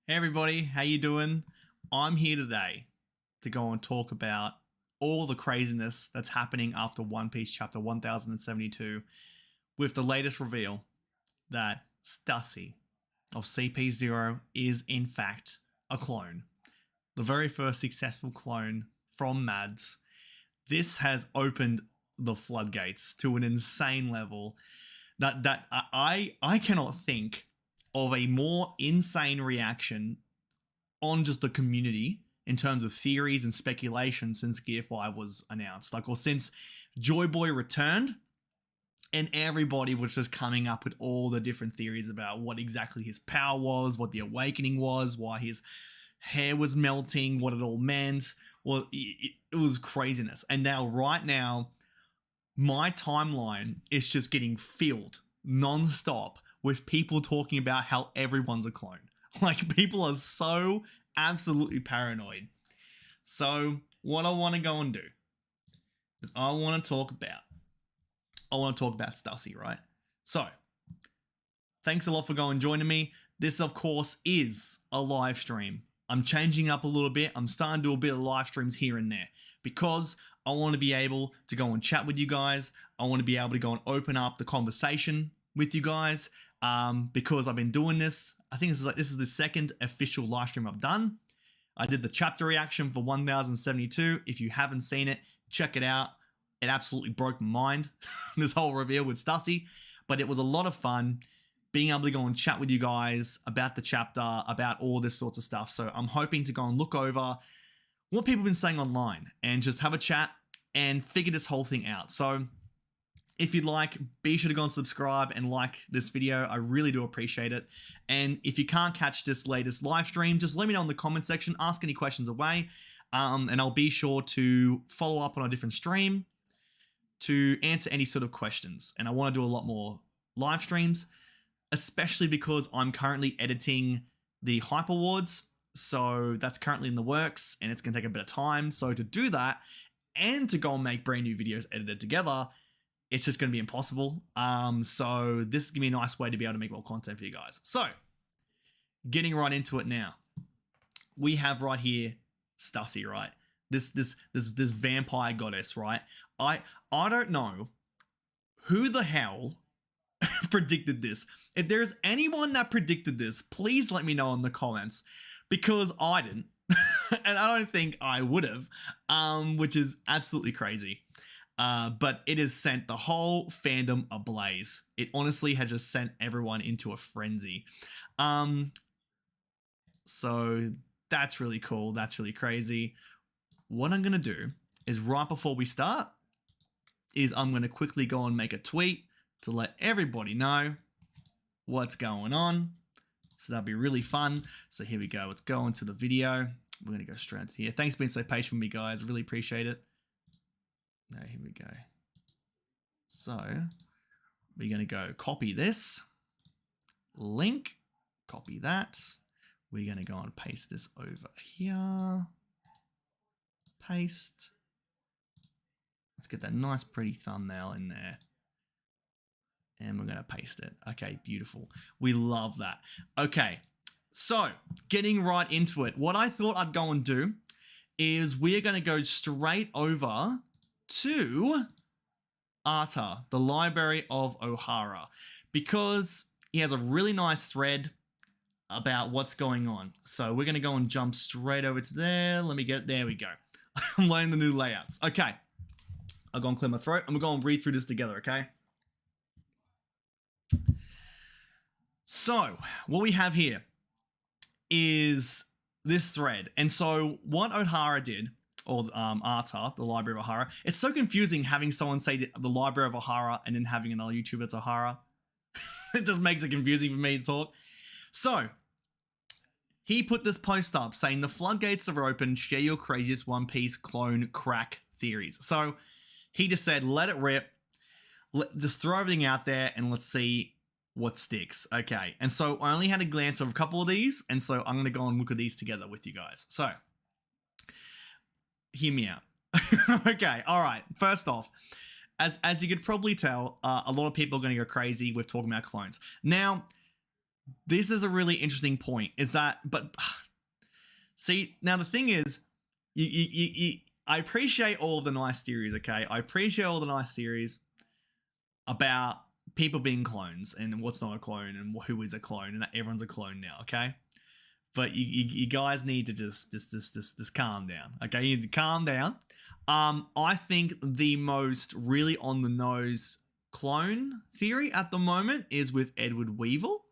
Hey everybody, how you doing? I'm here today to go and talk about all the craziness that's happening after One Piece chapter 1072 with the latest reveal that Stussy of CP0 is in fact a clone. The very first successful clone from MADS. This has opened the floodgates to an insane level that I cannot think of a more insane reaction on just the community in terms of theories and speculation since Gear 5 was announced. Or since Joy Boy returned and everybody was just coming up with all the different theories about what exactly his power was, what the awakening was, why his hair was melting, what it all meant. Well, it was craziness. And right now, my timeline is just getting filled non-stop with people talking about how everyone's a clone. People are so absolutely paranoid. So what I want to go and do is I want to talk about Stussy, right? So thanks a lot for going joining me. This, of course, is a live stream. I'm changing up a little bit. I'm starting to do a bit of live streams here and there because I want to be able to go and chat with you guys. I want to be able to go and open up the conversation with you guys because I've been doing this. I think this is the second official live stream I've done. I did the chapter reaction for 1072. If you haven't seen it, check it out. It absolutely broke my mind, this whole reveal with Stussy. But it was a lot of fun being able to go and chat with you guys about the chapter, about all this sorts of stuff. So I'm hoping to go and look over what people have been saying online and just have a chat and figure this whole thing out. So if you'd like, be sure to go and subscribe and like this video. I really do appreciate it. And if you can't catch this latest live stream, just let me know in the comment section. Ask any questions away. And I'll be sure to follow up on a different stream to answer any sort of questions. And I want to do a lot more live streams, especially because I'm currently editing the Hype Awards. So that's currently in the works and it's going to take a bit of time. So to do that and to go and make brand new videos edited together, it's just going to be impossible. So this is going to be a nice way to be able to make more content for you guys. So getting right into it now, we have right here Stussy, right? This vampire goddess, right? I don't know who the hell predicted this. If there's anyone that predicted this, please let me know in the comments because I didn't. And I don't think I would have, which is absolutely crazy. But it has sent the whole fandom ablaze. It honestly has just sent everyone into a frenzy. So that's really cool. That's really crazy. What I'm going to do is right before we start is I'm going to quickly go and make a tweet to let everybody know what's going on. So that'll be really fun. So here we go. Let's go into the video. We're going to go straight into here. Thanks for being so patient with me, guys. Really appreciate it. Now, here we go. So we're going to go copy this link, copy that. We're going to go and paste this over here. Paste. Let's get that nice, pretty thumbnail in there. And we're going to paste it. Okay, beautiful. We love that. Okay, so getting right into it. What I thought I'd go and do is we're going to go straight over to Arta, the Library of Ohara, because he has a really nice thread about what's going on. So we're going to go and jump straight over to there. Let me get it. There we go. I'm learning the new layouts. Okay. I'll go and clear my throat and we'll go and read through this together, okay? So what we have here is this thread. And so what Ohara did, or Arta, the Library of Ohara. It's so confusing having someone say the Library of Ohara and then having another YouTuber that's Ohara. It just makes it confusing for me to talk. So, he put this post up saying the floodgates are open, share your craziest One Piece clone crack theories. So, he just said, let it rip, just throw everything out there and let's see what sticks. Okay, and so I only had a glance of a couple of these, and so I'm going to go and look at these together with you guys. So, hear me out. Okay, all right. First off, as you could probably tell, a lot of people are going to go crazy with talking about clones. Now, this is a really interesting point. Is that, but see, now the thing is, I appreciate all the nice theories, okay? I appreciate all the nice theories about people being clones and what's not a clone and who is a clone and that everyone's a clone now, okay? But you guys need to just calm down, okay? You need to calm down. I think the most really on the nose clone theory at the moment is with Edward Weevil.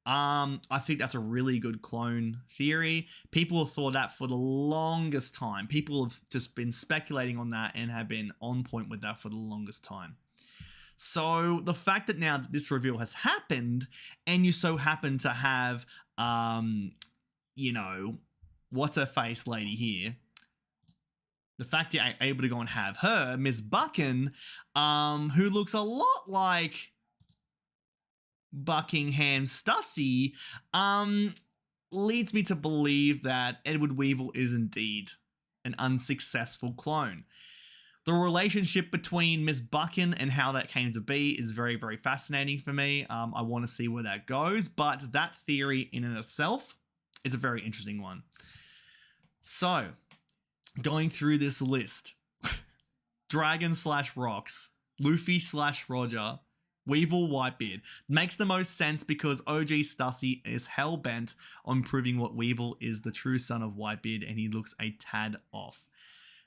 I think that's a really good clone theory. People have thought that for the longest time. People have just been speculating on that and have been on point with that for the longest time. So the fact that now this reveal has happened and you so happen to have, you know, what's her face lady here, the fact you're able to go and have her, Miss Buchan, who looks a lot like Buckingham Stussy, leads me to believe that Edward Weevil is indeed an unsuccessful clone. The relationship between Miss Buchan and how that came to be is very, very fascinating for me. I want to see where that goes, but that theory in and of itself is a very interesting one. So, going through this list, Dragon / Rocks, Luffy / Roger, Weevil, Whitebeard. Makes the most sense because OG Stussy is hell-bent on proving what Weevil is the true son of Whitebeard and he looks a tad off.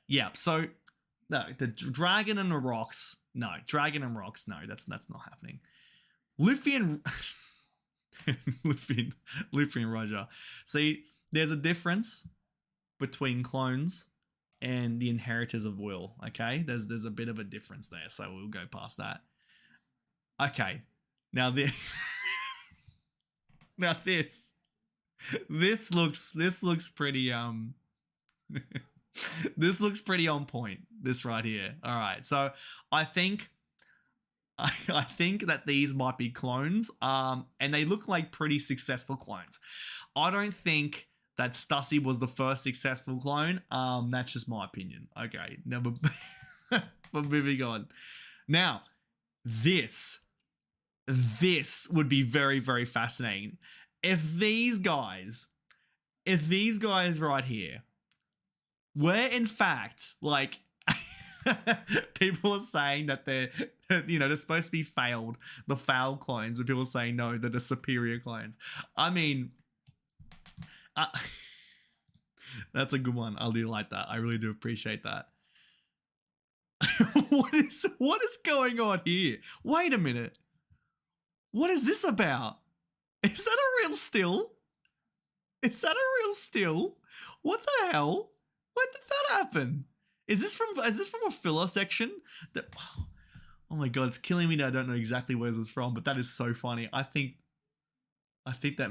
Yeah, so no, the Dragon and the Rocks. No, Dragon and Rocks. No, that's not happening. Luffy and Luffy and Roger. See, there's a difference between clones and the inheritors of Will. Okay, there's a bit of a difference there, so we'll go past that. Okay, now this this looks pretty this looks pretty on point, this right here. All right, so I think that these might be clones, and they look like pretty successful clones. I don't think that Stussy was the first successful clone. That's just my opinion. Okay, never. But moving on. Now, this would be very, very fascinating if these guys right here were in fact like people are saying that they're supposed to be the failed clones, but people are saying no, they're the superior clones. I mean, that's a good one. I do like that. I really do appreciate that. What is going on here? Wait a minute. What is this about? Is that a real still? Is that a real still? What the hell? When did that happen? Is this from a filler section? Oh my god, it's killing me that I don't know exactly where this is from, but that is so funny. I think that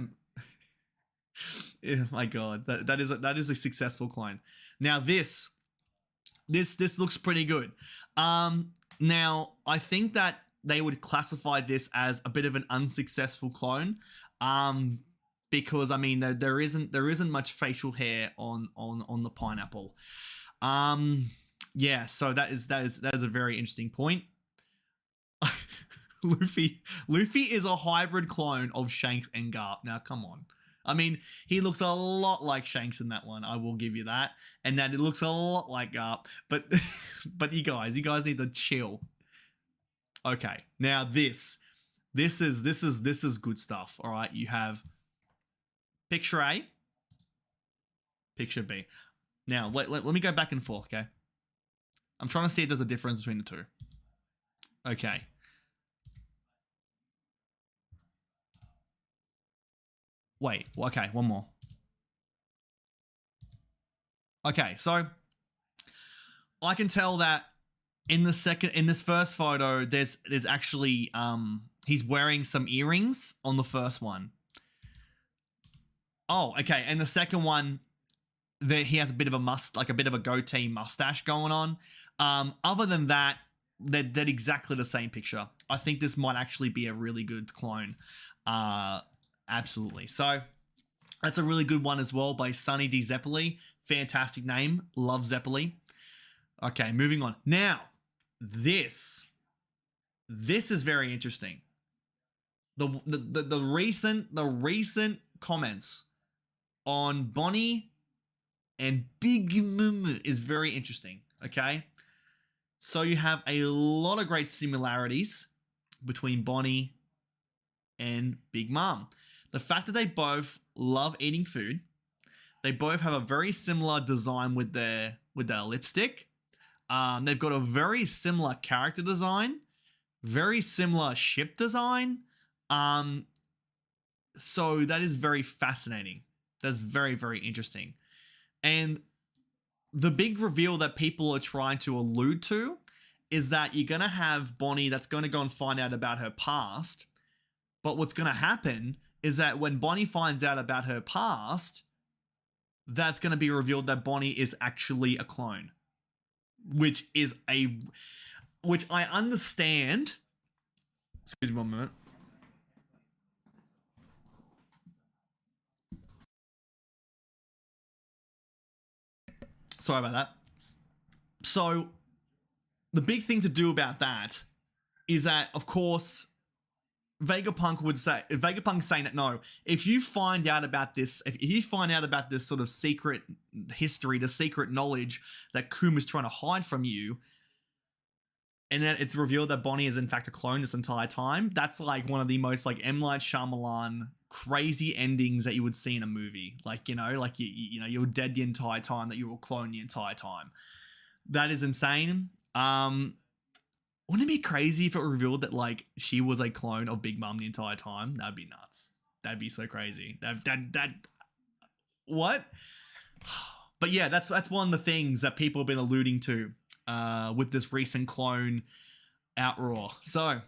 oh my god, that is a successful clone. Now this looks pretty good. Now I think that they would classify this as a bit of an unsuccessful clone, because I mean there isn't much facial hair on the pineapple. Yeah, so that is a very interesting point. Luffy is a hybrid clone of Shanks and Garp. Now come on. I mean, he looks a lot like Shanks in that one. I will give you that. And that it looks a lot like Garp. But you guys need to chill. Okay. Now this is good stuff. All right. You have picture A, picture B. Now let me go back and forth. Okay. I'm trying to see if there's a difference between the two. Okay. Wait, okay, one more. Okay, so I can tell that in this first photo, there's actually he's wearing some earrings on the first one. Oh, okay, and the second one, he has a bit of a goatee mustache going on. Other than that, they're exactly the same picture. I think this might actually be a really good clone. Absolutely. So that's a really good one as well by Sunny D. Zeppeli. Fantastic name. Love Zeppeli. Okay, moving on. Now, this is very interesting. the recent comments on Bonnie and Big Mom is very interesting. Okay, so you have a lot of great similarities between Bonnie and Big Mom. The fact that they both love eating food, they both have a very similar design with their lipstick. They've got a very similar character design, very similar ship design. So that is very fascinating. That's very, very interesting. And the big reveal that people are trying to allude to is that you're going to have Bonnie that's going to go and find out about her past. But what's going to happen is that when Bonnie finds out about her past, that's going to be revealed that Bonnie is actually a clone, which I understand. Excuse me one minute. Sorry about that. So the big thing to do about that is that, of course, Vegapunk's saying that no, if you find out about this, if you find out about this sort of secret history, the secret knowledge that Coom is trying to hide from you, and then it's revealed that Bonnie is in fact a clone this entire time, that's like one of the most like M. Night Shyamalan crazy endings that you would see in a movie. Like, you know, like you know, you're dead the entire time, that you were cloned the entire time. That is insane. Wouldn't it be crazy if it revealed that like she was a clone of Big Mom the entire time? That'd be nuts. That'd be so crazy. That what? But yeah, that's one of the things that people have been alluding to with this recent clone outroar. So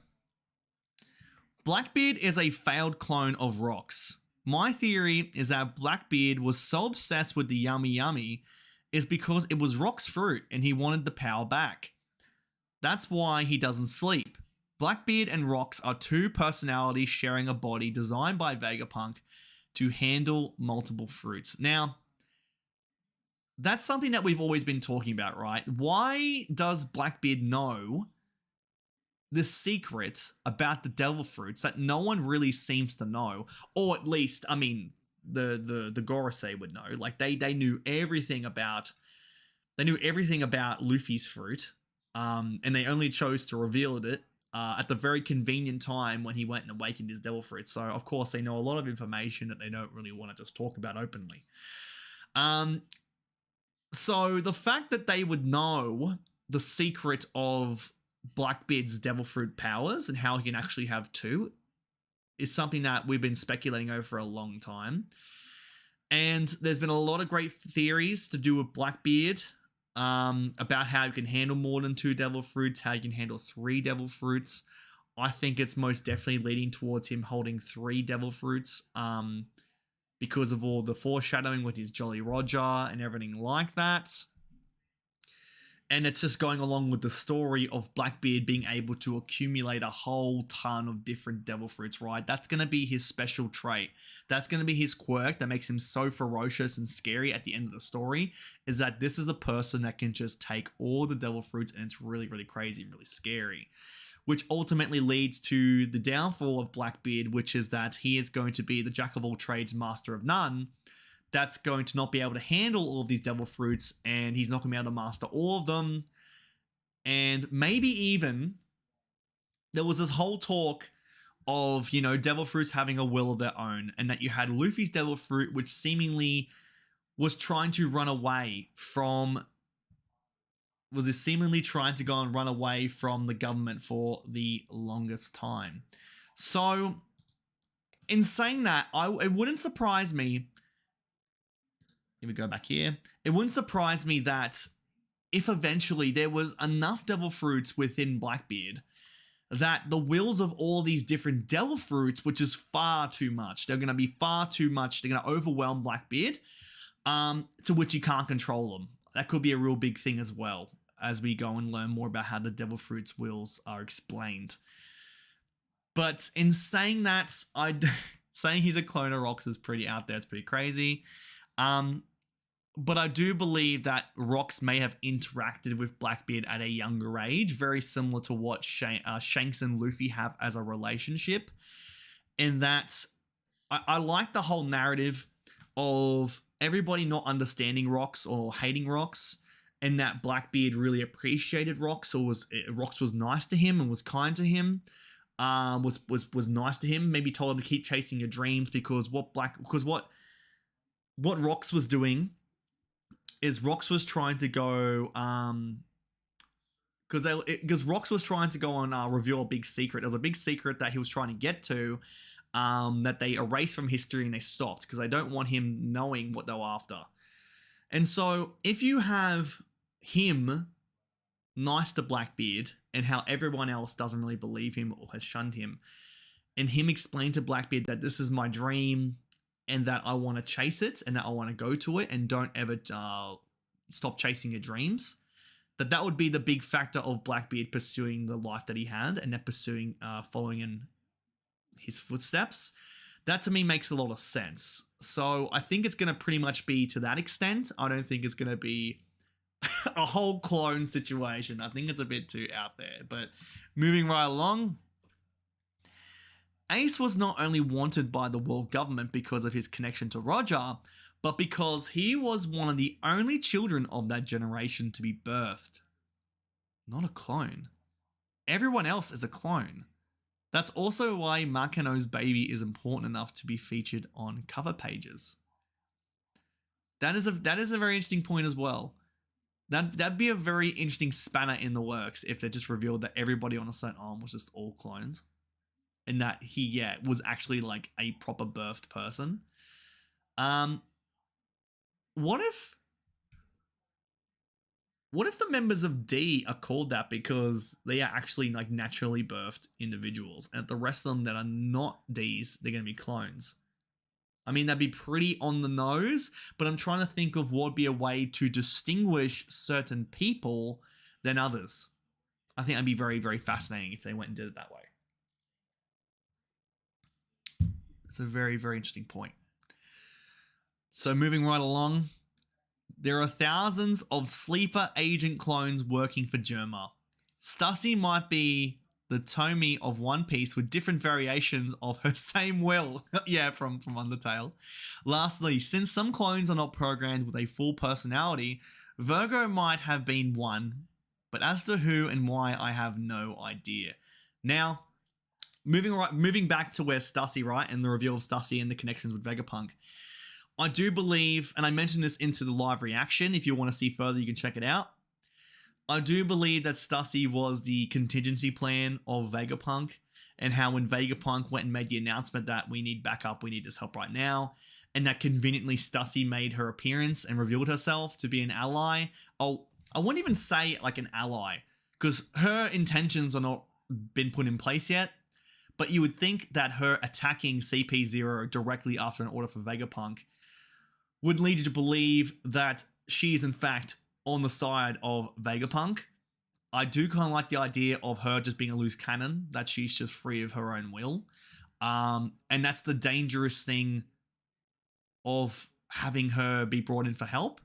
Blackbeard is a failed clone of Rox. My theory is that Blackbeard was so obsessed with the yummy yummy is because it was Rock's fruit and he wanted the power back. That's why he doesn't sleep. Blackbeard and Rox are two personalities sharing a body designed by Vegapunk to handle multiple fruits. Now, that's something that we've always been talking about, right? Why does Blackbeard know this secret about the devil fruits that no one really seems to know? Or at least, I mean, the Gorosei would know. Like they knew everything about Luffy's fruit. And they only chose to reveal it at the very convenient time when he went and awakened his devil fruit. So, of course, they know a lot of information that they don't really want to just talk about openly. So, the fact that they would know the secret of Blackbeard's devil fruit powers and how he can actually have two is something that we've been speculating over for a long time. And there's been a lot of great theories to do with Blackbeard. About how you can handle more than 2 devil fruits, how you can handle 3 devil fruits. I think it's most definitely leading towards him holding 3 devil fruits, because of all the foreshadowing with his Jolly Roger and everything like that. And it's just going along with the story of Blackbeard being able to accumulate a whole ton of different devil fruits, right? That's going to be his special trait. That's going to be his quirk that makes him so ferocious and scary at the end of the story, is that this is a person that can just take all the devil fruits and it's really, really crazy, really scary. Which ultimately leads to the downfall of Blackbeard, which is that he is going to be the jack of all trades, master of none. That's going to not be able to handle all of these devil fruits, and he's not going to be able to master all of them. And maybe even there was this whole talk of, you know, devil fruits having a will of their own, and that you had Luffy's devil fruit, which seemingly was trying to run away from, seemingly trying to go and run away from the government for the longest time. So, in saying that, it wouldn't surprise me. Here we go back here. It wouldn't surprise me that if eventually there was enough devil fruits within Blackbeard that the wills of all these different devil fruits, which is far too much, they're going to be far too much, they're going to overwhelm Blackbeard, to which you can't control them. That could be a real big thing as well, as we go and learn more about how the devil fruits wills are explained. But in saying that, saying he's a clone of Rox is pretty out there. It's pretty crazy. But I do believe that Rox may have interacted with Blackbeard at a younger age, very similar to what Shanks and Luffy have as a relationship. And that's, I like the whole narrative of everybody not understanding Rox or hating Rox, and that Blackbeard really appreciated Rox, or Rox was nice to him and was kind to him. Was nice to him. Maybe told him to keep chasing your dreams, because what Rox was doing is Rox was trying to go because Rox was trying to go on reveal a big secret. There was a big secret that he was trying to get to, that they erased from history, and they stopped because they don't want him knowing what they were after. And so if you have him nice to Blackbeard, and how everyone else doesn't really believe him or has shunned him, and him explain to Blackbeard that this is my dream and that I want to chase it and that I want to go to it, and don't ever stop chasing your dreams, that would be the big factor of Blackbeard pursuing the life that he had, and then pursuing, following in his footsteps. That to me makes a lot of sense. So I think it's going to pretty much be to that extent. I don't think it's going to be a whole clone situation. I think it's a bit too out there. But moving right along, Ace was not only wanted by the world government because of his connection to Roger, but because he was one of the only children of that generation to be birthed. Not a clone. Everyone else is a clone. That's also why Makino's baby is important enough to be featured on cover pages. That is a very interesting point as well. That'd be a very interesting spanner in the works if they just revealed that everybody on a certain arm was just all clones, and that he was actually like a proper birthed person. What if the members of D are called that because they are actually like naturally birthed individuals, and the rest of them that are not Ds, they're going to be clones? I mean, that'd be pretty on the nose, but I'm trying to think of what would be a way to distinguish certain people than others. I think that'd be very, very fascinating if they went and did it that way. It's a very, very interesting point. So moving right along, there are thousands of sleeper agent clones working for Germa. Stussy might be the Tomy of One Piece with different variations of her same will. Yeah, from Undertale. Lastly, since some clones are not programmed with a full personality, Virgo might have been one, but as to who and why, I have no idea. Now, moving back to where Stussy, right, and the reveal of Stussy and the connections with Vegapunk. I do believe, and I mentioned this into the live reaction, if you want to see further, you can check it out. I do believe that Stussy was the contingency plan of Vegapunk, and how when Vegapunk went and made the announcement that we need backup, we need this help right now, and that conveniently Stussy made her appearance and revealed herself to be an ally. I wouldn't even say like an ally, because her intentions are not been put in place yet, but you would think that her attacking CP0 directly after an order for Vegapunk would lead you to believe that she is in fact on the side of Vegapunk. I do kind of like the idea of her just being a loose cannon, that she's just free of her own will. And that's the dangerous thing of having her be brought in for help.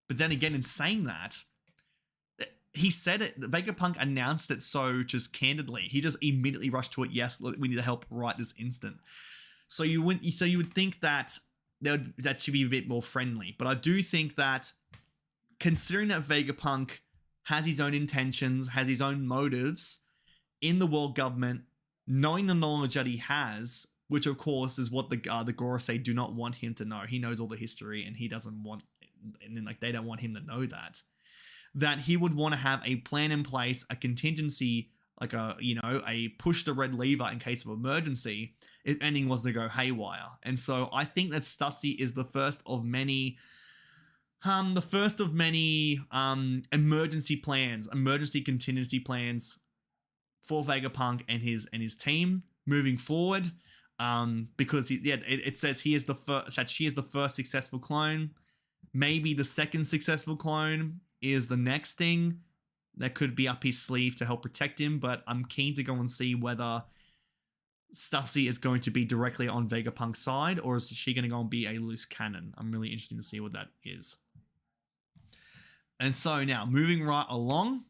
But then again, in saying that, he said it, Vegapunk announced it so just candidly. He just immediately rushed to it. Yes, we need help right this instant. So you would think that that should be a bit more friendly. But I do think that, considering that Vegapunk has his own intentions, has his own motives in the world government, knowing the knowledge that he has, which of course is what the Gorosei do not want him to know. He knows all the history, and he doesn't want, and then like they don't want him to know that he would want to have a plan in place, a contingency, like a push the red lever in case of emergency if anything was to go haywire. And so I think that Stussy is the first of many emergency contingency plans for Vegapunk and his team moving forward. Because it says he is the first, that she is the first successful clone. Maybe the second successful clone is the next thing that could be up his sleeve to help protect him, but I'm keen to go and see whether Stussy is going to be directly on Vegapunk's side, or is she going to go and be a loose cannon? I'm really interested to see what that is. And so now, moving right along,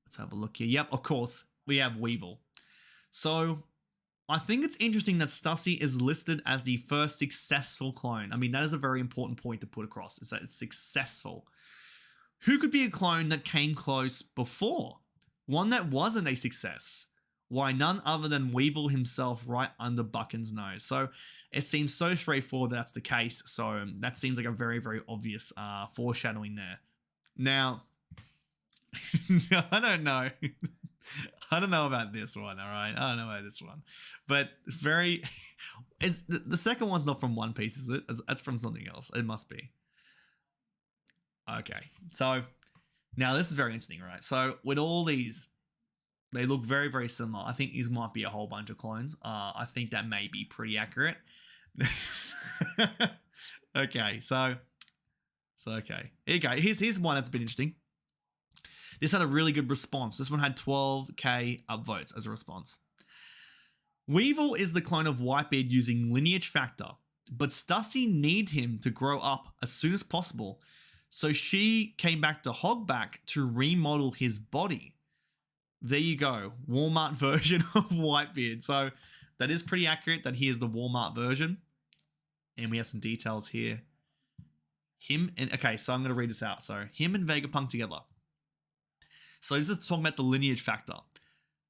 let's have a look here. Yep, of course, we have Weevil. So I think it's interesting that Stussy is listed as the first successful clone. I mean, that is a very important point to put across, is that it's successful. Who could be a clone that came close before? One that wasn't a success. Why, none other than Weevil himself right under Buchan's nose. So it seems so straightforward that's the case. So that seems like a very, very obvious foreshadowing there. Now, I don't know. I don't know about this one, all right? I don't know about this one. But very... Is the second one's not from One Piece, is it? That's from something else. It must be. Okay. So, now this is very interesting, right? So, with all these, they look very, very similar. I think these might be a whole bunch of clones. I think that may be pretty accurate. Okay, so okay. Here you go. Here's one that's been interesting. This had a really good response. This one had 12k upvotes as a response. Weevil is the clone of Whitebeard using lineage factor, but Stussy need him to grow up as soon as possible, so she came back to Hogback to remodel his body. There you go. Walmart version of Whitebeard. So that is pretty accurate that he is the Walmart version. And we have some details here. Okay, so I'm going to read this out. So him and Vegapunk together. So this is talking about the lineage factor.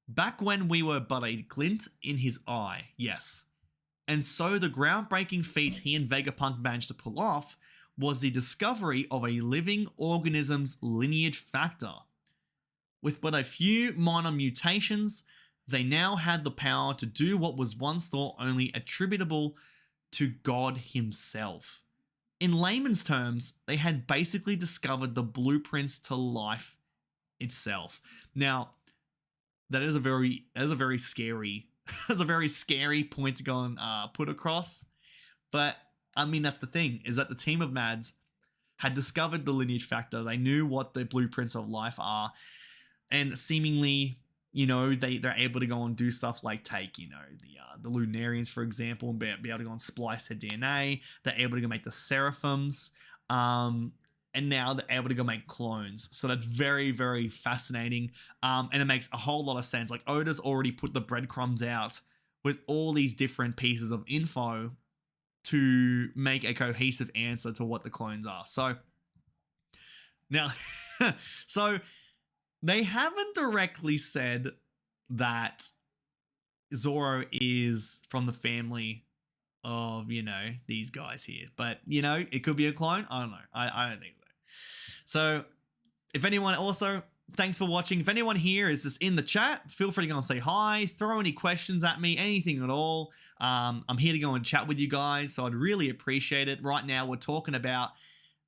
Back when we were but a glint in his eye, yes. And so the groundbreaking feat he and Vegapunk managed to pull off was the discovery of a living organism's lineage factor. With but a few minor mutations, they now had the power to do what was once thought only attributable to God himself. In layman's terms, they had basically discovered the blueprints to life itself. Now, that is a very scary that's a very scary point to go and put across. But I mean, that's the thing, is that the team of MADS had discovered the lineage factor. They knew what the blueprints of life are, and seemingly, you know, they're able to go and do stuff like take, you know, the Lunarians, for example, and be able to go and splice their DNA. They're able to go make the Seraphims, and now they're able to go make clones. So that's very, very fascinating, and it makes a whole lot of sense. Like, Oda's already put the breadcrumbs out with all these different pieces of info to make a cohesive answer to what the clones are. So now, so they haven't directly said that Zoro is from the family of, you know, these guys here. But, you know, it could be a clone. I don't know. I don't think so. So, if anyone also, thanks for watching. If anyone here is just in the chat, feel free to go and say hi, throw any questions at me, anything at all. I'm here to go and chat with you guys, so I'd really appreciate it. Right now, we're talking about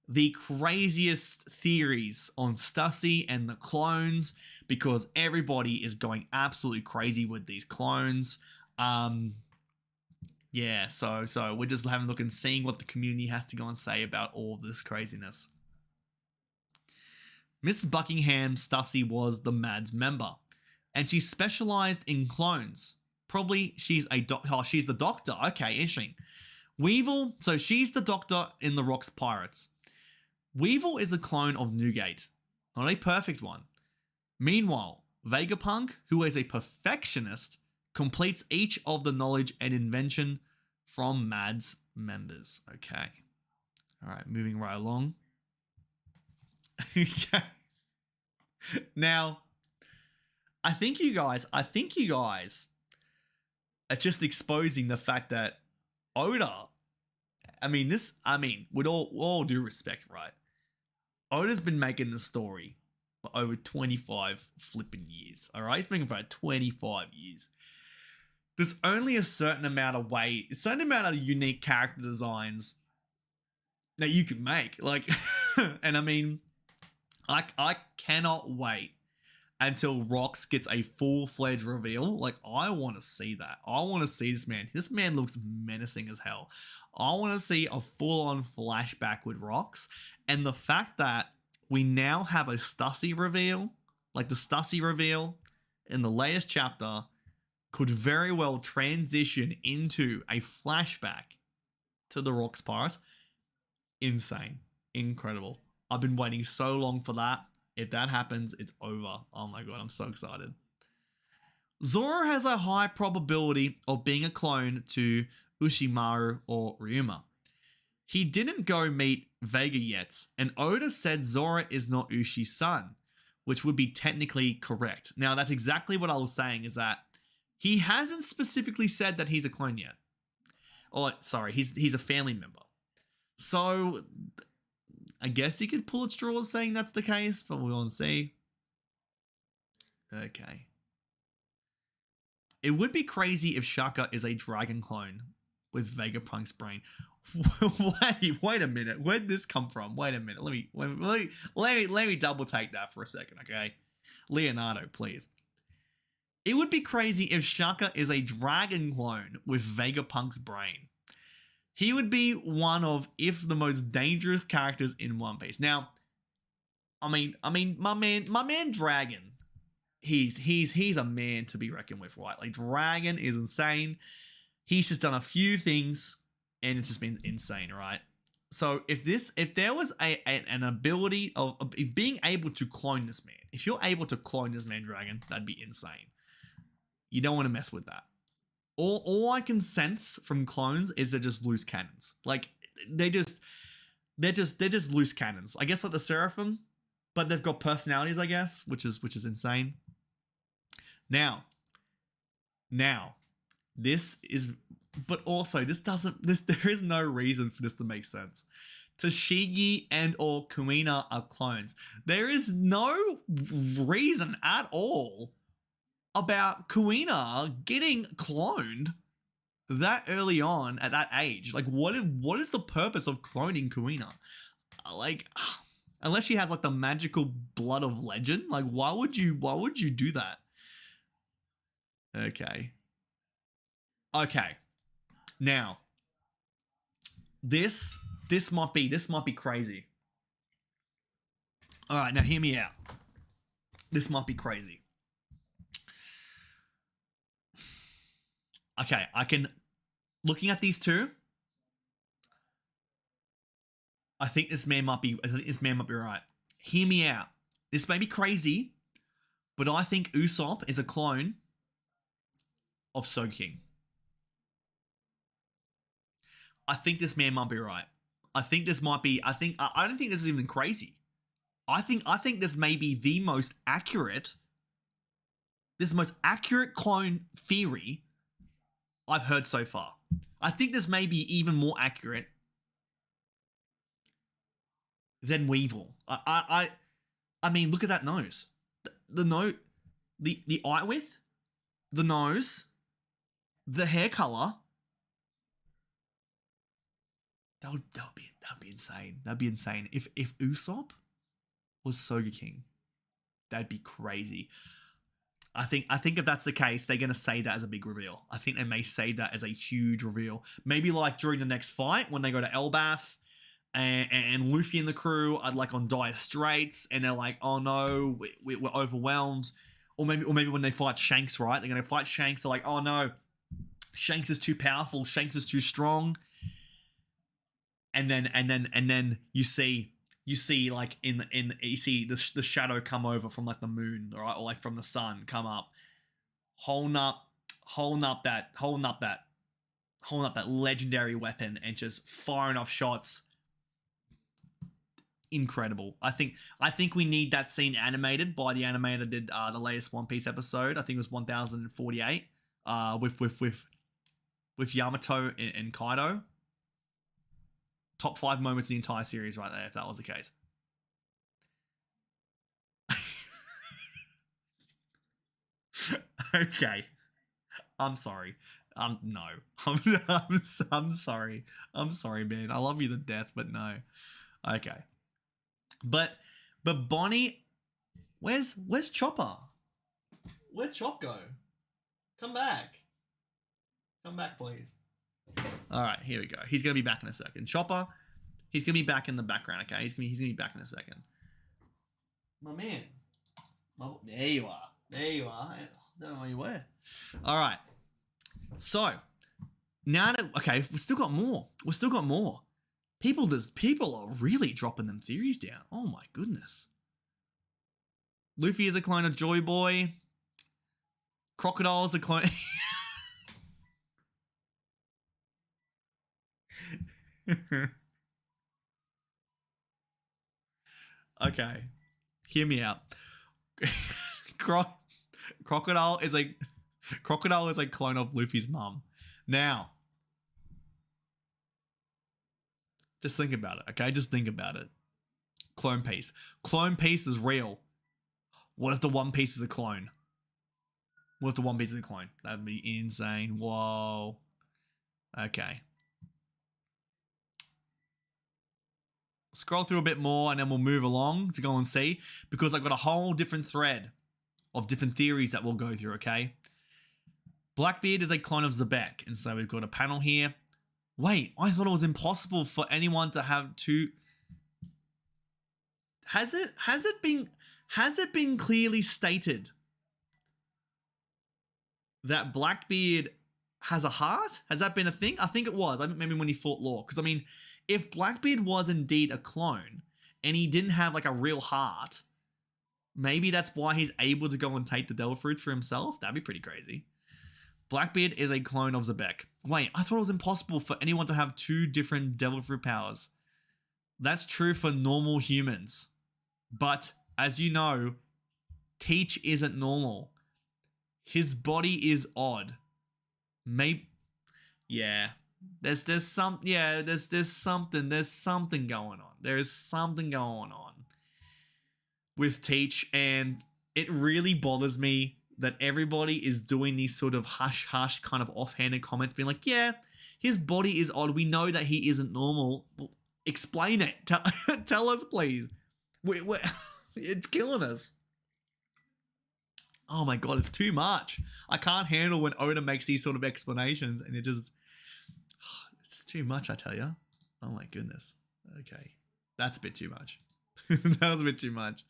the craziest theories on Stussy and the clones, because everybody is going absolutely crazy with these clones. Yeah, so we're just having a look and seeing what the community has to go and say about all of this craziness. Miss Buckingham Stussy was the MADS member, and she specialized in clones. Probably she's a she's the doctor. Okay, interesting. Weevil, so she's the doctor in the Rocks Pirates. Weevil is a clone of Newgate, not a perfect one. Meanwhile, Vegapunk, who is a perfectionist, completes each of the knowledge and invention from MADS members. Okay. All right, moving right along. Okay. Now, I think you guys are just exposing the fact that Oda, with all due respect, right? Oda's been making the story for over 25 flipping years, all right? He's making for 25 years. There's only a certain amount of unique character designs that you can make. Like, and I mean, I cannot wait until Rox gets a full-fledged reveal. Like, I want to see that. I want to see this man. This man looks menacing as hell. I want to see a full-on flashback with Rox. And the fact that we now have a Stussy reveal, like the Stussy reveal in the latest chapter, could very well transition into a flashback to the Rox Pirates. Insane. Incredible. I've been waiting so long for that. If that happens, it's over. Oh my god, I'm so excited. Zoro has a high probability of being a clone to Ushimaru or Ryuma. He didn't go meet Vega yet, and Oda said Zoro is not Ushi's son, which would be technically correct. Now, that's exactly what I was saying, is that he hasn't specifically said that he's a clone yet. Or, sorry, he's a family member. So, I guess you could pull at straws saying that's the case, but we'll see. Okay. It would be crazy if Shaka is a dragon clone with Vegapunk's brain. Wait a minute. Where'd this come from? Wait a minute. Let me double take that for a second, okay? Leonardo, please. It would be crazy if Shaka is a dragon clone with Vegapunk's brain. He would be one of, if the most dangerous characters in One Piece. Now, I mean, my man Dragon. He's a man to be reckoned with, right? Like, Dragon is insane. He's just done a few things, and it's just been insane, right? So if there was an ability of being able to clone this man, if you're able to clone this man Dragon, that'd be insane. You don't want to mess with that. All I can sense from clones is they're just loose cannons. Like, they're just loose cannons. I guess like the Seraphim, but they've got personalities, I guess, which is insane. Now, this is, but also there is no reason for this to make sense. Tashigi and or Kuina are clones. There is no reason at all about Kuina getting cloned that early on at that age. Like, what is the purpose of cloning Kuina? Like, unless she has like the magical blood of legend, like why would you do that? Okay. Now, this might be crazy. All right, now hear me out. This might be crazy. Okay, looking at these two, I think this man might be right. Hear me out. This may be crazy, but I think Usopp is a clone of Sogeking. I think this man might be right. I don't think this is even crazy. I think this may be the most accurate clone theory I've heard so far. I think this may be even more accurate than Weevil. I mean, look at that nose. The eye width, the nose, the hair color. That would be insane. That'd be insane. If Usopp was Sogeking, that'd be crazy. I think if that's the case, they're gonna say that as a big reveal. I think they may say that as a huge reveal. Maybe like during the next fight when they go to Elbaf and Luffy and the crew are like on dire straits and they're like, oh no, we're overwhelmed. Or maybe when they fight Shanks, right? They're gonna fight Shanks. They're like, oh no, Shanks is too powerful. Shanks is too strong. And then you see like you see the shadow come over from like the moon, right, or like from the sun come up, holding up that legendary weapon and just firing off shots. Incredible. I think we need that scene animated by the animator that did the latest One Piece episode. I think it was 1048 with Yamato and Kaido. Top 5 moments in the entire series right there, if that was the case. Okay. I'm sorry. No. I'm sorry. I'm sorry, man. I love you to death, but no. Okay. But Bonnie, where's Chopper? Where'd Chop go? Come back. Come back, please. All right, here we go. He's gonna be back in a second. Chopper, he's gonna be back in the background. Okay, he's gonna be back in a second. My man, there you are. I don't know where you were. All right. So now that we've still got more. People are really dropping them theories down. Oh my goodness. Luffy is a clone of Joy Boy. Crocodile is a clone. Okay, hear me out. Crocodile is a clone of Luffy's mum. Now, just think about it, okay? Just think about it. Clone piece. Clone piece is real. What if the One Piece is a clone? What if the One Piece is a clone? That'd be insane. Whoa. Okay. Scroll through a bit more and then we'll move along to go and see, because I've got a whole different thread of different theories that we'll go through, okay? Blackbeard is a clone of Zebek, and so we've got a panel here. Wait, I thought it was impossible for anyone to have two. Has it been clearly stated that Blackbeard has a heart? Has that been a thing? I think it was. Maybe when he fought Law. Because I mean, if Blackbeard was indeed a clone and he didn't have like a real heart, maybe that's why he's able to go and take the Devil Fruit for himself. That'd be pretty crazy. Blackbeard is a clone of Zebek. Wait, I thought it was impossible for anyone to have two different Devil Fruit powers. That's true for normal humans. But, as you know, Teach isn't normal. His body is odd. Maybe, yeah. There's something going on. There is something going on with Teach, and it really bothers me that everybody is doing these sort of hush-hush kind of offhanded comments, being like, yeah, his body is odd. We know that he isn't normal. Well, explain it. Tell us, please. It's killing us. Oh my god, it's too much. I can't handle when Oda makes these sort of explanations, and it's too much, I tell you. Oh my goodness. Okay. That's a bit too much. That was a bit too much.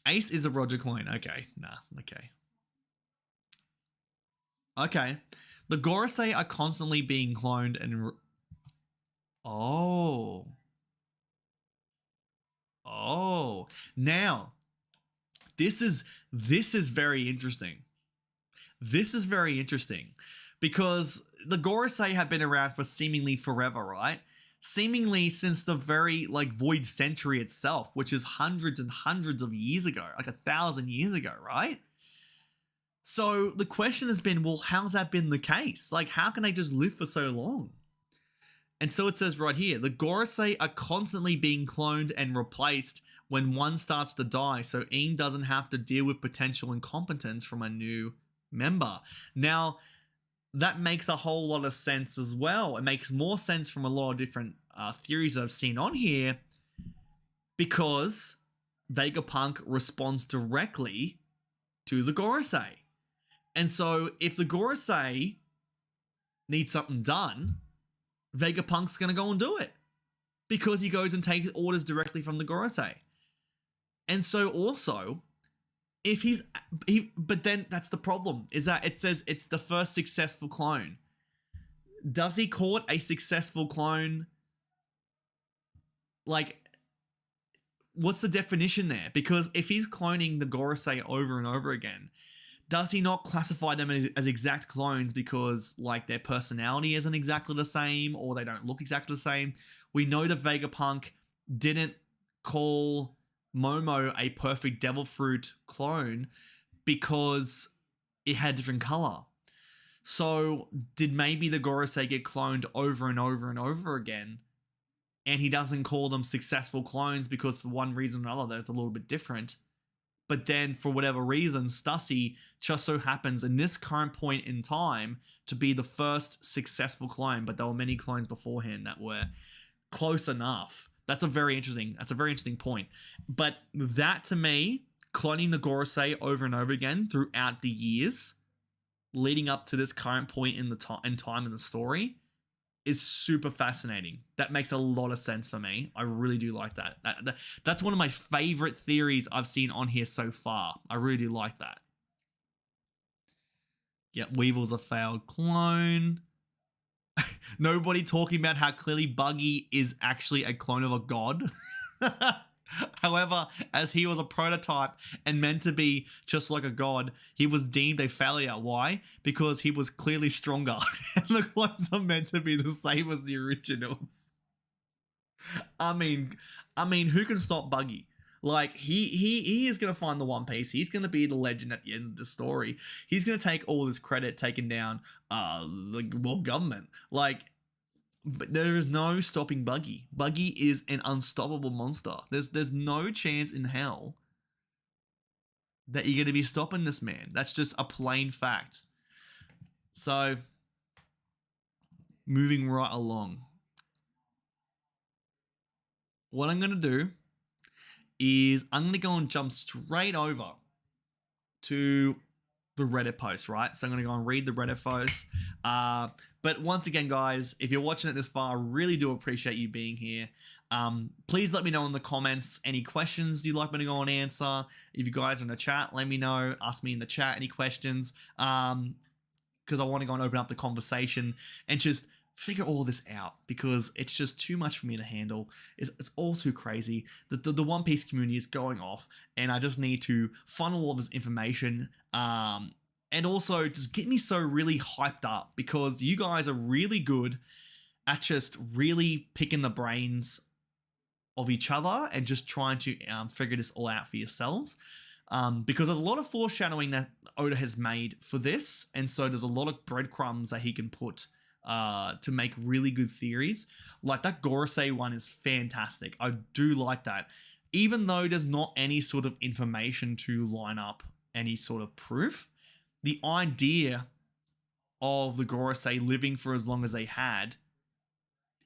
Ace is a Roger clone. Okay. Nah. Okay. Okay. The Gorosei are constantly being cloned and... Oh. Now, this is very interesting. This is very interesting because the Gorosei have been around for seemingly forever, right? Seemingly since the very Void Century itself, which is hundreds and hundreds of years ago, like 1,000 years ago, right? So the question has been, well, how's that been the case? Like, how can they just live for so long? And so it says right here, the Gorosei are constantly being cloned and replaced when one starts to die, so Een doesn't have to deal with potential incompetence from a new member. Now, that makes a whole lot of sense as well. It makes more sense from a lot of different theories that I've seen on here, because Vegapunk responds directly to the Gorosei. And so if the Gorosei needs something done, Vegapunk's going to go and do it because he goes and takes orders directly from the Gorosei. And so also, if but then that's the problem, is that it says it's the first successful clone. Does he call it a successful clone? Like, what's the definition there? Because if he's cloning the Gorosei over and over again, does he not classify them as exact clones because their personality isn't exactly the same or they don't look exactly the same? We know that Vegapunk didn't call Momo a perfect Devil Fruit clone because it had a different color. So did maybe the Gorosei get cloned over and over and over again, and he doesn't call them successful clones because for one reason or another that it's a little bit different? But then for whatever reason, Stussy just so happens in this current point in time to be the first successful clone, but there were many clones beforehand that were close enough. That's a very interesting point. But that, to me, cloning the Gorosei over and over again throughout the years leading up to this current point in time in the story is super fascinating. That makes a lot of sense for me. I really do like that. That's one of my favorite theories I've seen on here so far. I really do like that. Yeah, Weevil's a failed clone. Nobody talking about how clearly Buggy is actually a clone of a god. However, as he was a prototype and meant to be just like a god, he was deemed a failure. Why? Because he was clearly stronger, and the clones are meant to be the same as the originals. I mean, who can stop Buggy? Like he is gonna find the One Piece. He's gonna be the legend at the end of the story. He's gonna take all this credit, taking down the world government. Like, but there is no stopping Buggy. Buggy is an unstoppable monster. There's no chance in hell that you're gonna be stopping this man. That's just a plain fact. So, moving right along. What I'm gonna do is I'm going to go and jump straight over to the Reddit post, right? So I'm going to go and read the Reddit post. But once again, guys, if you're watching it this far, I really do appreciate you being here. Please let me know in the comments any questions you'd like me to go and answer. If you guys are in the chat, let me know. Ask me in the chat any questions. Because I want to go and open up the conversation and just figure all this out, because it's just too much for me to handle. It's all too crazy. The One Piece community is going off, and I just need to funnel all this information, and also just get me so really hyped up, because you guys are really good at just really picking the brains of each other and just trying to figure this all out for yourselves. Because there's a lot of foreshadowing that Oda has made for this, and so there's a lot of breadcrumbs that he can put to make really good theories. Like that Gorosei one is fantastic. I do like that. Even though there's not any sort of information to line up any sort of proof, the idea of the Gorosei living for as long as they had,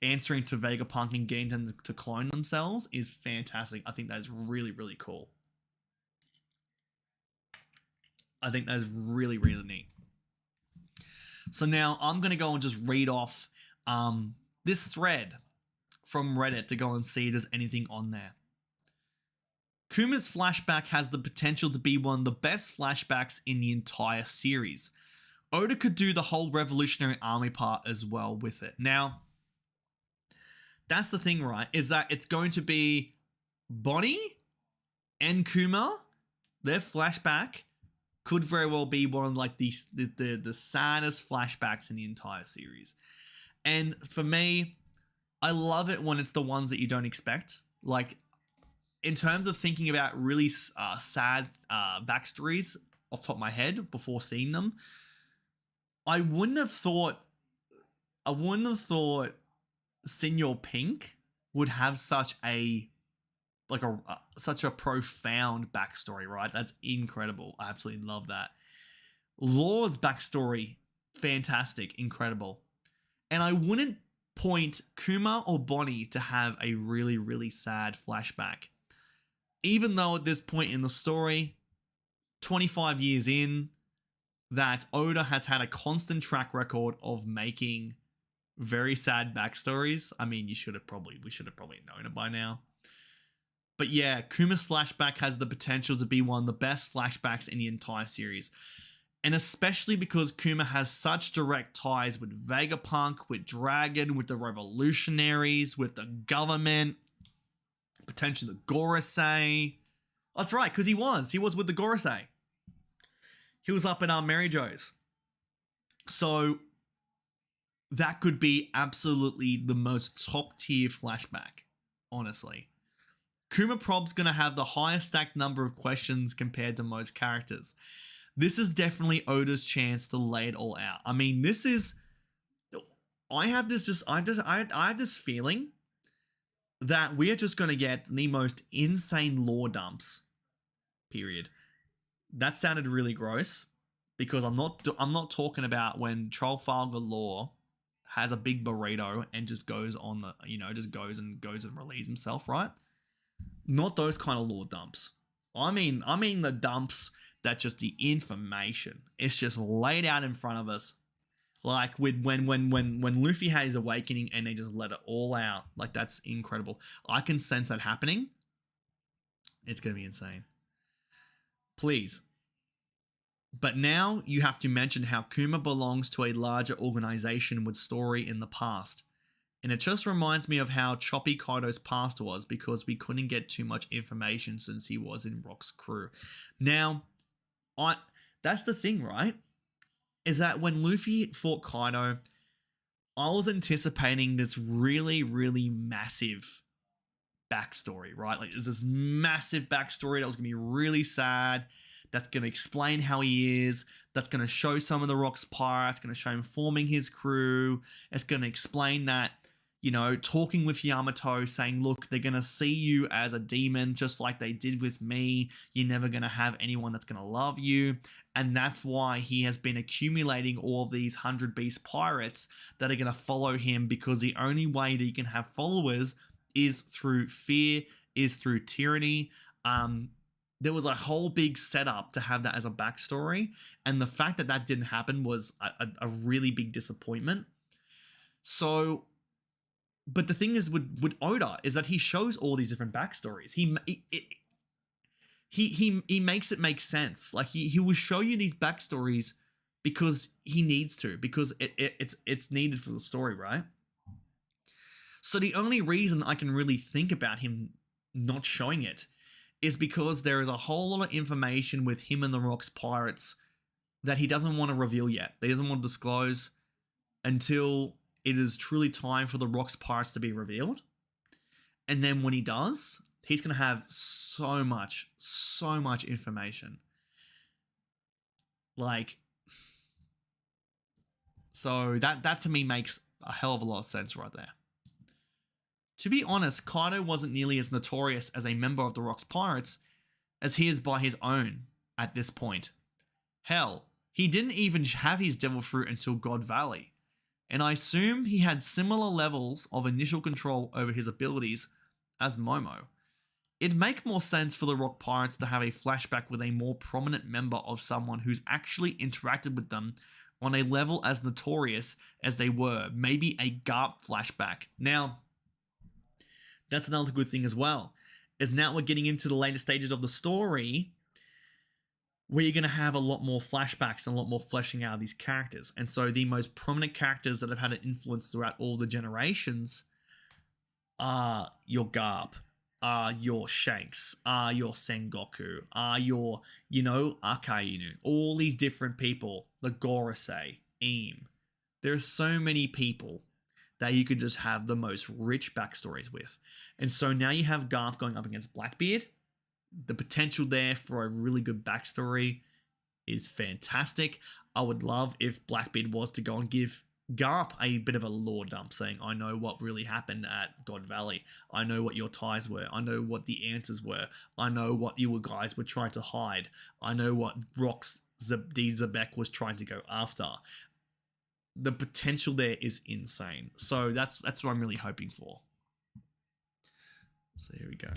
answering to Vegapunk and getting them to clone themselves is fantastic. I think that is really, really cool. I think that is really, really neat. So now I'm going to go and just read off this thread from Reddit to go and see if there's anything on there. Kuma's flashback has the potential to be one of the best flashbacks in the entire series. Oda could do the whole Revolutionary Army part as well with it. Now, that's the thing, right? Is that it's going to be Bonnie and Kuma, their flashback could very well be one of like the saddest flashbacks in the entire series. And for me, I love it when it's the ones that you don't expect. Like, in terms of thinking about really sad backstories off the top of my head before seeing them, I wouldn't have thought Senor Pink would have such a profound backstory, right? That's incredible. I absolutely love that. Law's backstory, fantastic, incredible. And I wouldn't point Kuma or Bonnie to have a really, really sad flashback. Even though at this point in the story, 25 years in, that Oda has had a constant track record of making very sad backstories. I mean, we should have probably known it by now. But yeah, Kuma's flashback has the potential to be one of the best flashbacks in the entire series. And especially because Kuma has such direct ties with Vegapunk, with Dragon, with the revolutionaries, with the government, potentially the Gorosei. That's right, because he was with the Gorosei. He was up at Mary Jo's. So that could be absolutely the most top tier flashback, honestly. Kuma Prob's going to have the highest stacked number of questions compared to most characters. This is definitely Oda's chance to lay it all out. I mean, I have this feeling that we are just going to get the most insane lore dumps. Period. That sounded really gross, because I'm not talking about when Trafalgar Law has a big burrito and just goes on goes and relieves himself, right? Not those kind of lore dumps. I mean the dumps that just the information, it's just laid out in front of us. Like with when Luffy had his awakening and they just let it all out. Like, that's incredible. I can sense that happening. It's going to be insane. Please. But now you have to mention how Kuma belongs to a larger organization with story in the past. And it just reminds me of how choppy Kaido's past was because we couldn't get too much information since he was in Rock's crew. Now, that's the thing, right? Is that when Luffy fought Kaido, I was anticipating this really, really massive backstory, right? Like, there's this massive backstory that was going to be really sad, that's going to explain how he is, that's going to show some of the Rock's pirates, going to show him forming his crew, it's going to explain that, you know, talking with Yamato, saying, look, they're going to see you as a demon just like they did with me. You're never going to have anyone that's going to love you. And that's why he has been accumulating all of these 100 beast pirates that are going to follow him, because the only way that you can have followers is through fear, is through tyranny. There was a whole big setup to have that as a backstory. And the fact that that didn't happen was a really big disappointment. So... But the thing is with Oda is that he shows all these different backstories. He makes it make sense. Like he will show you these backstories because he needs to, because it's needed for the story, right? So the only reason I can really think about him not showing it is because there is a whole lot of information with him and the Rock's pirates that he doesn't want to reveal yet. He doesn't want to disclose until it is truly time for the Rock's pirates to be revealed. And then when he does, he's going to have so much information. Like, so that to me makes a hell of a lot of sense right there. To be honest, Kaido wasn't nearly as notorious as a member of the Rock's pirates as he is by his own at this point. Hell, he didn't even have his devil fruit until God Valley. And I assume he had similar levels of initial control over his abilities as Momo. It'd make more sense for the Rock Pirates to have a flashback with a more prominent member of someone who's actually interacted with them on a level as notorious as they were. Maybe a Garp flashback. Now, that's another good thing as well, is now we're getting into the later stages of the story where you're going to have a lot more flashbacks and a lot more fleshing out of these characters. And so the most prominent characters that have had an influence throughout all the generations are your Garp, are your Shanks, are your Sengoku, are your, Akainu, all these different people, the Gorosei, Eam. There's so many people that you could just have the most rich backstories with. And so now you have Garp going up against Blackbeard. The potential there for a really good backstory is fantastic. I would love if Blackbeard was to go and give Garp a bit of a lore dump, saying, I know what really happened at God Valley. I know what your ties were. I know what the answers were. I know what you guys were trying to hide. I know what Rock's D. Zebek was trying to go after. The potential there is insane. So that's what I'm really hoping for. So here we go.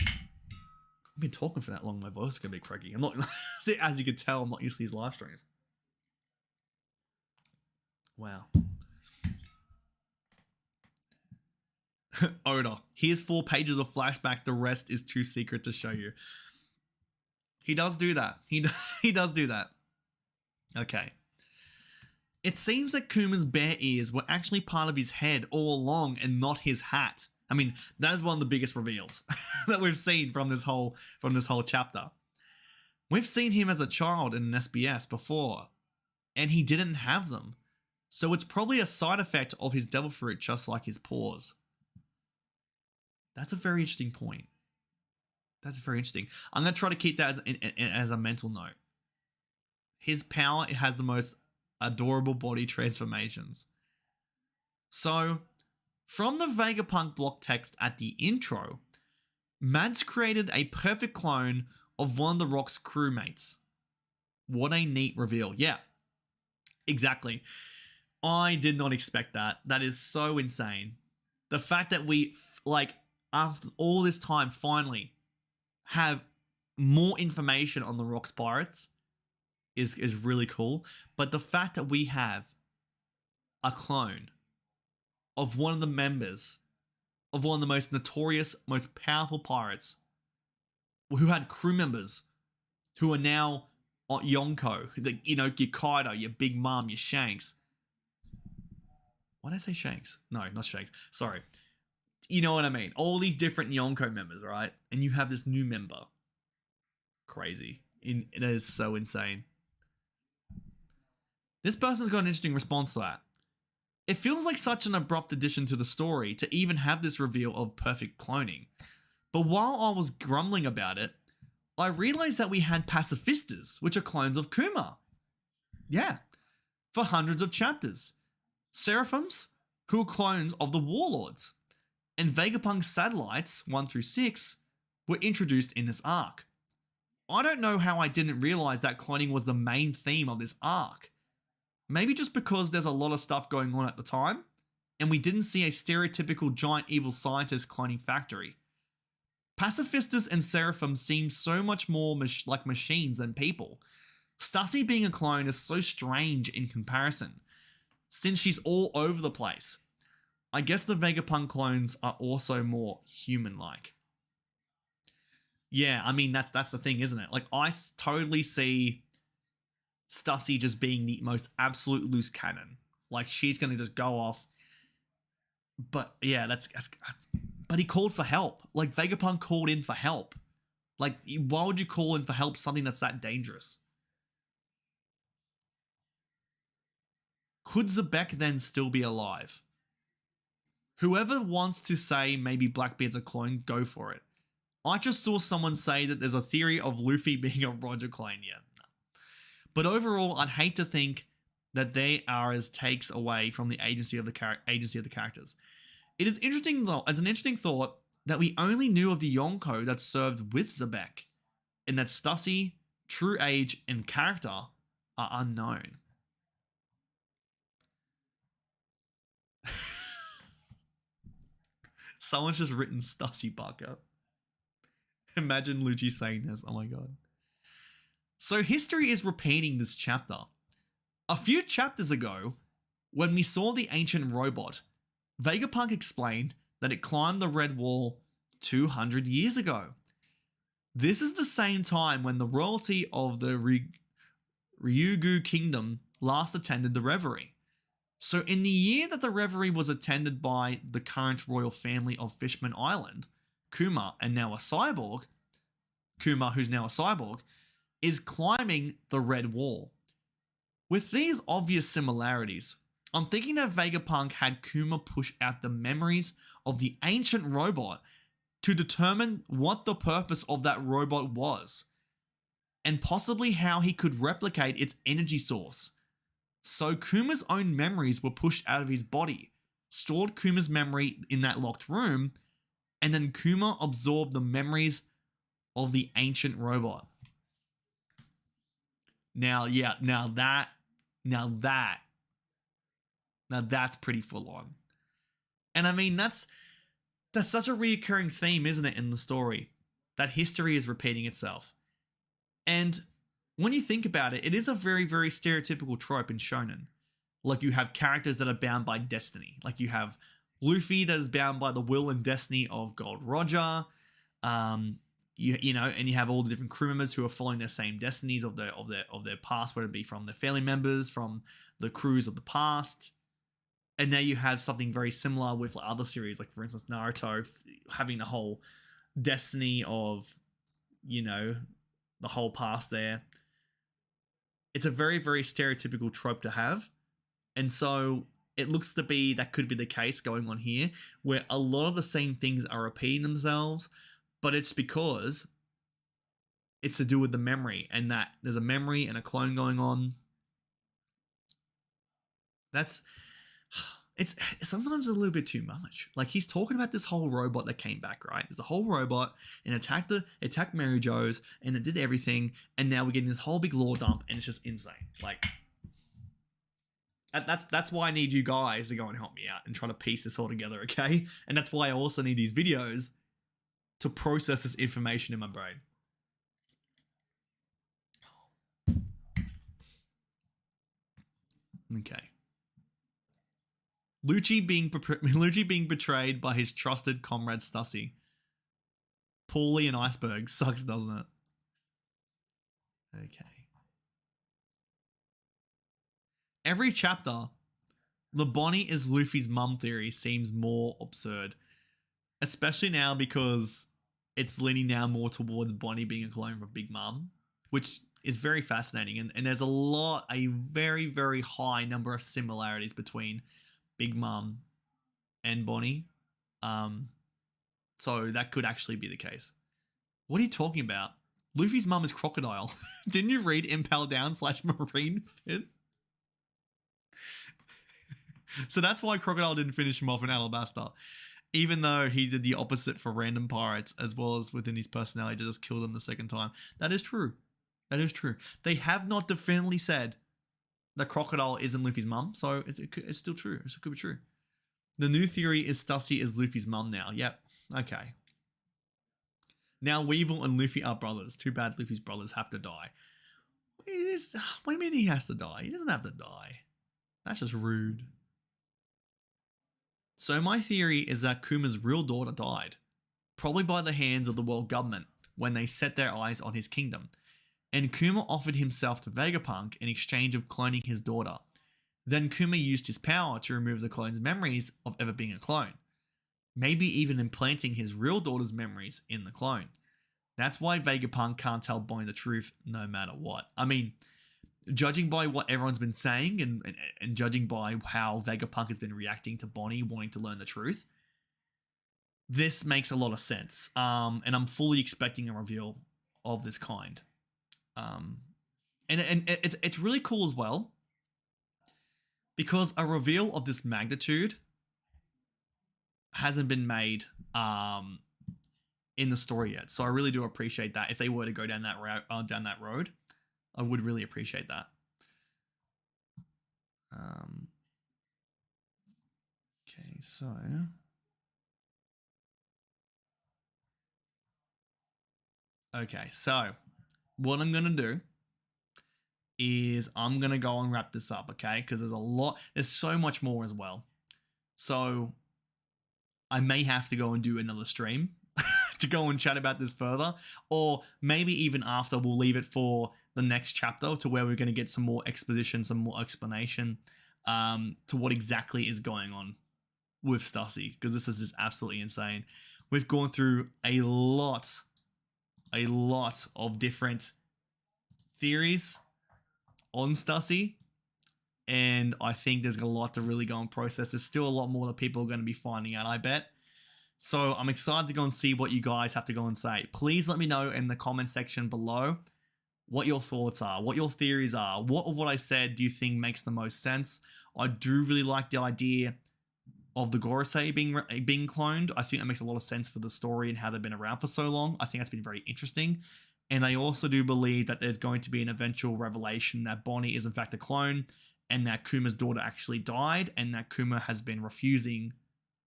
I've been talking for that long, my voice is going to be croaky. I'm not, as you can tell, I'm not used to these live streams. Wow. Oda, here's 4 pages of flashback. The rest is too secret to show you. He does do that. He does do that. Okay. It seems that Kuma's bear ears were actually part of his head all along and not his hat. I mean, that is one of the biggest reveals that we've seen from this whole chapter. We've seen him as a child in an SBS before, and he didn't have them. So it's probably a side effect of his devil fruit, just like his paws. That's a very interesting point. That's very interesting. I'm going to try to keep that as a mental note. His power, it has the most adorable body transformations. So, from the Vegapunk block text at the intro, Mads created a perfect clone of one of the Rock's crewmates. What a neat reveal. Yeah, exactly. I did not expect that. That is so insane. The fact that we, after all this time, finally have more information on the Rock's pirates is really cool. But the fact that we have a clone of one of the members of one of the most notorious, most powerful pirates who had crew members who are now Yonko, your Kaido, your Big Mom, your Shanks. Why did I say Shanks? No, not Shanks. Sorry. You know what I mean? All these different Yonko members, right? And you have this new member. Crazy. It is so insane. This person's got an interesting response to that. It feels like such an abrupt addition to the story to even have this reveal of perfect cloning. But while I was grumbling about it, I realized that we had pacifistas, which are clones of Kuma. Yeah, for hundreds of chapters. Seraphims, who are clones of the Warlords. And Vegapunk's satellites, 1 through 6, were introduced in this arc. I don't know how I didn't realize that cloning was the main theme of this arc. Maybe just because there's a lot of stuff going on at the time, and we didn't see a stereotypical giant evil scientist cloning factory. Pacifistas and Seraphim seem so much more like machines than people. Stussy being a clone is so strange in comparison, since she's all over the place. I guess the Vegapunk clones are also more human-like. Yeah, I mean, that's the thing, isn't it? Like, I totally see Stussy just being the most absolute loose cannon. Like, she's going to just go off. But, yeah, that's... But he called for help. Like, Vegapunk called in for help. Like, why would you call in for help something that's that dangerous? Could Zebek then still be alive? Whoever wants to say maybe Blackbeard's a clone, go for it. I just saw someone say that there's a theory of Luffy being a Roger clone. Yeah, no. But overall, I'd hate to think that they are as takes away from the agency of the characters. It is interesting though, as an interesting thought, that we only knew of the Yonko that served with Zebek, and that Stussy, true age, and character are unknown. Someone's just written Stussy Barker. Imagine Lucci saying this. Oh my god. So history is repeating this chapter. A few chapters ago, when we saw the ancient robot, Vegapunk explained that it climbed the Red Wall 200 years ago. This is the same time when the royalty of the Ryugu Kingdom last attended the reverie. So in the year that the reverie was attended by the current royal family of Fishman Island, Kuma, and now a cyborg, Kuma, who's now a cyborg, is climbing the Red Wall. With these obvious similarities, I'm thinking that Vegapunk had Kuma push out the memories of the ancient robot to determine what the purpose of that robot was, and possibly how he could replicate its energy source. So Kuma's own memories were pushed out of his body, stored Kuma's memory in that locked room, and then Kuma absorbed the memories of the ancient robot. Now that's pretty full on. And I mean, that's such a reoccurring theme, isn't it, in the story? That history is repeating itself. And when you think about it, it is a very, very stereotypical trope in shonen. Like, you have characters that are bound by destiny. Like, you have Luffy that is bound by the will and destiny of Gold Roger. You know, and you have all the different crew members who are following their same destinies of their past, whether it be from their family members, from the crews of the past. And now you have something very similar with other series, like for instance Naruto having the whole destiny of, you know, the whole past there. It's a very, very stereotypical trope to have. And so it looks to be that could be the case going on here, where a lot of the same things are repeating themselves, but it's because it's to do with the memory, and that there's a memory and a clone going on. It's sometimes a little bit too much. Like, he's talking about this whole robot that came back, right? There's a whole robot and attacked Mary Jo's, and it did everything, and now we're getting this whole big lore dump, and it's just insane. Like, that's why I need you guys to go and help me out and try to piece this all together, okay? And that's why I also need these videos to process this information in my brain. Okay. Lucci being betrayed by his trusted comrade Stussy. Paulie and Iceberg sucks, doesn't it? Okay. Every chapter The Bonnie is Luffy's mum theory seems more absurd, especially now because it's leaning now more towards Bonnie being a clone of Big Mom, which is very fascinating. And there's a very, very high number of similarities between Big Mom and Bonnie. So that could actually be the case. What are you talking about? Luffy's mum is Crocodile. Didn't you read Impel Down / Marine Fit? So that's why Crocodile didn't finish him off in Alabasta. Even though he did the opposite for random pirates, as well as within his personality to just kill them the second time. That is true. That is true. They have not definitively said that Crocodile isn't Luffy's mum, so it's still true. It could be true. The new theory is Stussy is Luffy's mum now. Yep. Okay. Now Weevil and Luffy are brothers. Too bad Luffy's brothers have to die. What do you mean he has to die? He doesn't have to die. That's just rude. So my theory is that Kuma's real daughter died, probably by the hands of the world government when they set their eyes on his kingdom, and Kuma offered himself to Vegapunk in exchange of cloning his daughter. Then Kuma used his power to remove the clone's memories of ever being a clone, maybe even implanting his real daughter's memories in the clone. That's why Vegapunk can't tell Bonnie the truth no matter what. I mean, judging by what everyone's been saying and judging by how Vegapunk has been reacting to Bonnie wanting to learn the truth, this makes a lot of sense. And I'm fully expecting a reveal of this kind. And it's really cool as well, because a reveal of this magnitude hasn't been made in the story yet. So I really do appreciate that. If they were to go down that road, I would really appreciate that. Okay, so what I'm gonna do is I'm gonna go and wrap this up, okay? Because there's so much more as well. So I may have to go and do another stream to go and chat about this further, or maybe even after we'll leave it for the next chapter to where we're going to get some more exposition, some more explanation to what exactly is going on with Stussy, because this is just absolutely insane. We've gone through a lot of different theories on Stussy, and I think there's a lot to really go and process. There's still a lot more that people are going to be finding out, I bet. So I'm excited to go and see what you guys have to go and say. Please let me know in the comment section below what your thoughts are, what your theories are. What of what I said do you think makes the most sense? I do really like the idea of the Gorosei being cloned. I think that makes a lot of sense for the story and how they've been around for so long. I think that's been very interesting. And I also do believe that there's going to be an eventual revelation that Bonnie is in fact a clone, and that Kuma's daughter actually died, and that Kuma has been refusing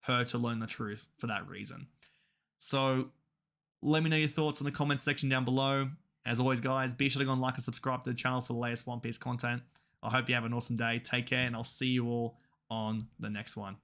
her to learn the truth for that reason. So let me know your thoughts in the comments section down below. As always, guys, be sure to go and like and subscribe to the channel for the latest One Piece content. I hope you have an awesome day. Take care, and I'll see you all on the next one.